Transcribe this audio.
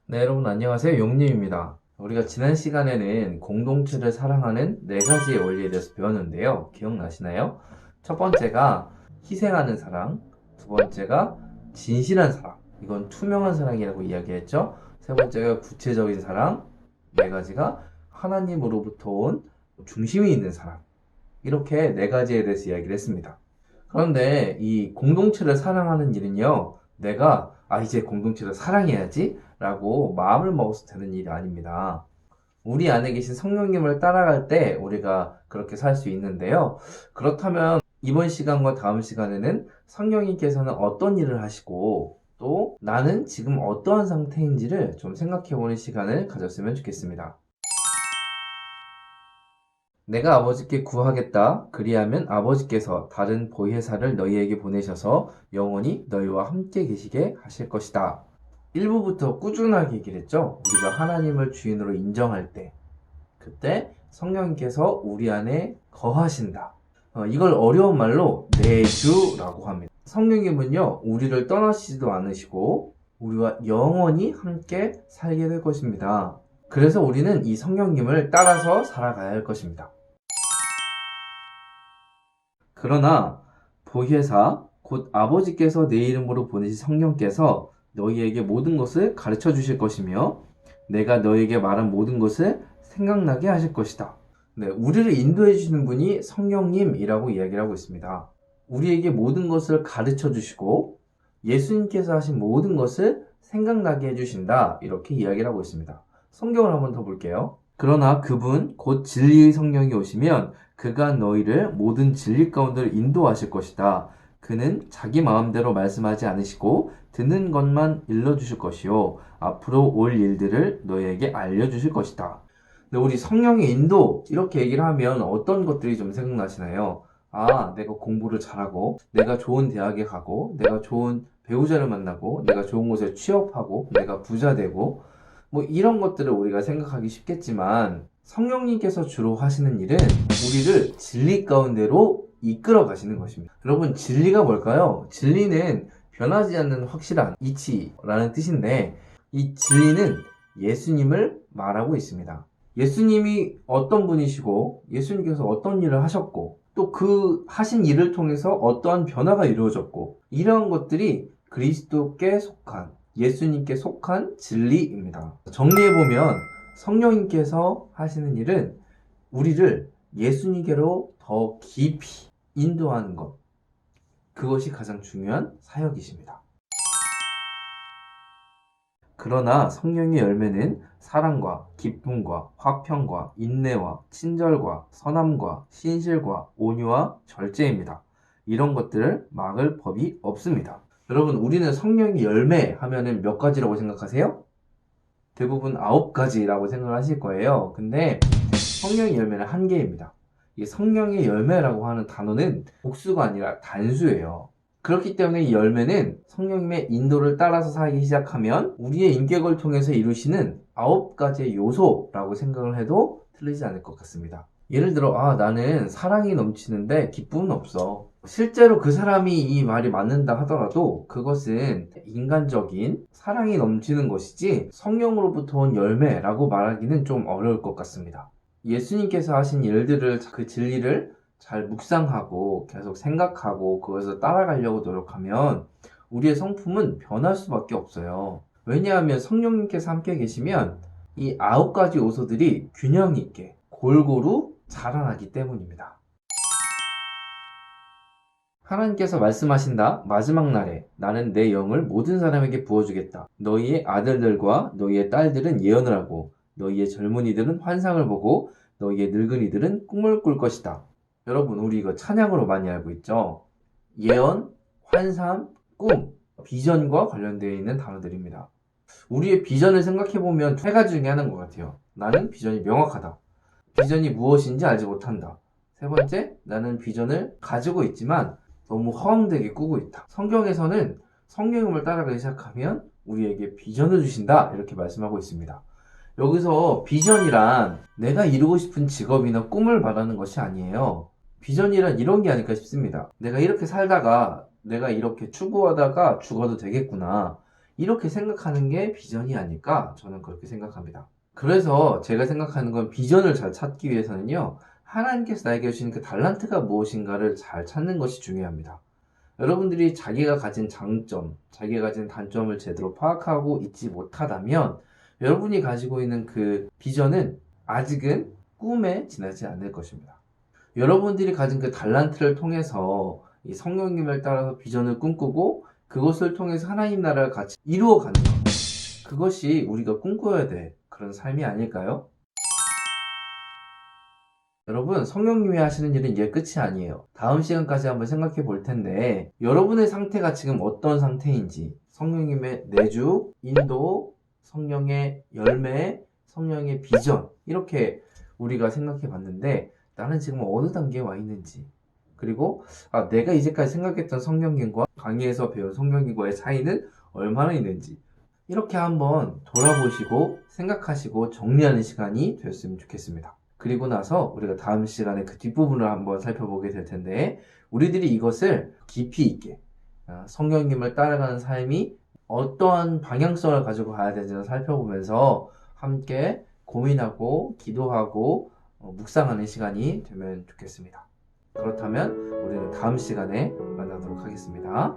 네, 여러분 안녕하세요. 용님입니다. 우리가 지난 시간에는 공동체를 사랑하는 네 가지의 원리에 대해서 배웠는데요. 기억나시나요? 첫 번째가 희생하는 사랑, 두 번째가 진실한 사랑, 이건 투명한 사랑이라고 이야기했죠. 세 번째가 구체적인 사랑, 네 가지가 하나님으로부터 온 중심이 있는 사랑. 이렇게 네 가지에 대해서 이야기를 했습니다. 그런데 이 공동체를 사랑하는 일은요, 내가 이제 공동체를 사랑해야지 라고 마음을 먹어서 되는 일이 아닙니다. 우리 안에 계신 성령님을 따라갈 때 우리가 그렇게 살 수 있는데요. 그렇다면 이번 시간과 다음 시간에는 성령님께서는 어떤 일을 하시고 또 나는 지금 어떠한 상태인지를 좀 생각해보는 시간을 가졌으면 좋겠습니다. 내가 아버지께 구하겠다. 그리하면 아버지께서 다른 보혜사를 너희에게 보내셔서 영원히 너희와 함께 계시게 하실 것이다. 1부부터 꾸준하게 얘기를 했죠. 우리가 하나님을 주인으로 인정할 때, 그때 성령님께서 우리 안에 거하신다. 이걸 어려운 말로 내주라고 합니다. 성령님은요, 우리를 떠나시지도 않으시고 우리와 영원히 함께 살게 될 것입니다. 그래서 우리는 이 성령님을 따라서 살아가야 할 것입니다. 그러나 보혜사 곧 아버지께서 내 이름으로 보내신 성령께서 너희에게 모든 것을 가르쳐 주실 것이며 내가 너희에게 말한 모든 것을 생각나게 하실 것이다. 네, 우리를 인도해 주시는 분이 성령님이라고 이야기를 하고 있습니다. 우리에게 모든 것을 가르쳐 주시고 예수님께서 하신 모든 것을 생각나게 해주신다. 이렇게 이야기를 하고 있습니다. 성경을 한번 더 볼게요. 그러나 그분 곧 진리의 성령이 오시면 그가 너희를 모든 진리 가운데로 인도하실 것이다. 그는 자기 마음대로 말씀하지 않으시고 듣는 것만 일러주실 것이요 앞으로 올 일들을 너희에게 알려주실 것이다. 근데 우리 성령의 인도 이렇게 얘기를 하면 어떤 것들이 좀 생각나시나요? 내가 공부를 잘하고 내가 좋은 대학에 가고 내가 좋은 배우자를 만나고 내가 좋은 곳에 취업하고 내가 부자 되고 뭐 이런 것들을 우리가 생각하기 쉽겠지만 성령님께서 주로 하시는 일은 우리를 진리 가운데로 이끌어 가시는 것입니다. 여러분, 진리가 뭘까요? 진리는 변하지 않는 확실한 이치라는 뜻인데 이 진리는 예수님을 말하고 있습니다. 예수님이 어떤 분이시고 예수님께서 어떤 일을 하셨고 또 그 하신 일을 통해서 어떠한 변화가 이루어졌고 이러한 것들이 그리스도께 속한 예수님께 속한 진리입니다. 정리해보면 성령님께서 하시는 일은 우리를 예수님께로 더 깊이 인도하는 것, 그것이 가장 중요한 사역이십니다. 그러나 성령의 열매는 사랑과 기쁨과 화평과 인내와 친절과 선함과 신실과 온유와 절제입니다. 이런 것들을 막을 법이 없습니다. 여러분, 우리는 성령의 열매 하면은 몇 가지라고 생각하세요? 대부분 9가지라고 생각을 하실 거예요. 근데 성령의 열매는 한 개입니다. 이 성령의 열매라고 하는 단어는 복수가 아니라 단수예요. 그렇기 때문에 이 열매는 성령님의 인도를 따라서 살기 시작하면 우리의 인격을 통해서 이루시는 9가지의 요소라고 생각을 해도 틀리지 않을 것 같습니다. 예를 들어, 나는 사랑이 넘치는데 기쁨은 없어. 실제로 그 사람이 이 말이 맞는다 하더라도 그것은 인간적인 사랑이 넘치는 것이지 성령으로부터 온 열매라고 말하기는 좀 어려울 것 같습니다. 예수님께서 하신 일들을, 그 진리를 잘 묵상하고 계속 생각하고 그것을 따라가려고 노력하면 우리의 성품은 변할 수밖에 없어요. 왜냐하면 성령님께서 함께 계시면 이 9가지 요소들이 균형 있게 골고루 자라나기 때문입니다. 하나님께서 말씀하신다. 마지막 날에 나는 내 영을 모든 사람에게 부어주겠다. 너희의 아들들과 너희의 딸들은 예언을 하고 너희의 젊은이들은 환상을 보고 너희의 늙은이들은 꿈을 꿀 것이다. 여러분, 우리 이거 찬양으로 많이 알고 있죠? 예언, 환상, 꿈, 비전과 관련되어 있는 단어들입니다. 우리의 비전을 생각해보면 3가지 중에 하나인 것 같아요. 나는 비전이 명확하다. 비전이 무엇인지 알지 못한다. 세 번째, 나는 비전을 가지고 있지만 너무 허황되게 꾸고 있다. 성경에서는 성령님을 따라가기 시작하면 우리에게 비전을 주신다. 이렇게 말씀하고 있습니다. 여기서 비전이란 내가 이루고 싶은 직업이나 꿈을 말하는 것이 아니에요. 비전이란 이런 게 아닐까 싶습니다. 내가 이렇게 살다가 내가 이렇게 추구하다가 죽어도 되겠구나. 이렇게 생각하는 게 비전이 아닐까 저는 그렇게 생각합니다. 그래서 제가 생각하는 건 비전을 잘 찾기 위해서는요, 하나님께서 나에게 주신 그 달란트가 무엇인가를 잘 찾는 것이 중요합니다. 여러분들이 자기가 가진 장점, 자기가 가진 단점을 제대로 파악하고 있지 못하다면 여러분이 가지고 있는 그 비전은 아직은 꿈에 지나지 않을 것입니다. 여러분들이 가진 그 달란트를 통해서 이 성령님을 따라서 비전을 꿈꾸고 그것을 통해서 하나님 나라를 같이 이루어가는 것. 그것이 우리가 꿈꿔야 될 그런 삶이 아닐까요? 여러분, 성령님이 하시는 일은 이게 끝이 아니에요. 다음 시간까지 한번 생각해 볼 텐데, 여러분의 상태가 지금 어떤 상태인지, 성령님의 내주, 인도, 성령의 열매, 성령의 비전, 이렇게 우리가 생각해 봤는데, 나는 지금 어느 단계에 와 있는지, 그리고 내가 이제까지 생각했던 성령님과 강의에서 배운 성령님과의 차이는 얼마나 있는지, 이렇게 한번 돌아보시고 생각하시고 정리하는 시간이 되었으면 좋겠습니다. 그리고 나서 우리가 다음 시간에 그 뒷부분을 한번 살펴보게 될 텐데, 우리들이 이것을 깊이 있게 성령님을 따라가는 삶이 어떠한 방향성을 가지고 가야 되는지를 살펴보면서 함께 고민하고 기도하고 묵상하는 시간이 되면 좋겠습니다. 그렇다면 우리는 다음 시간에 만나도록 하겠습니다.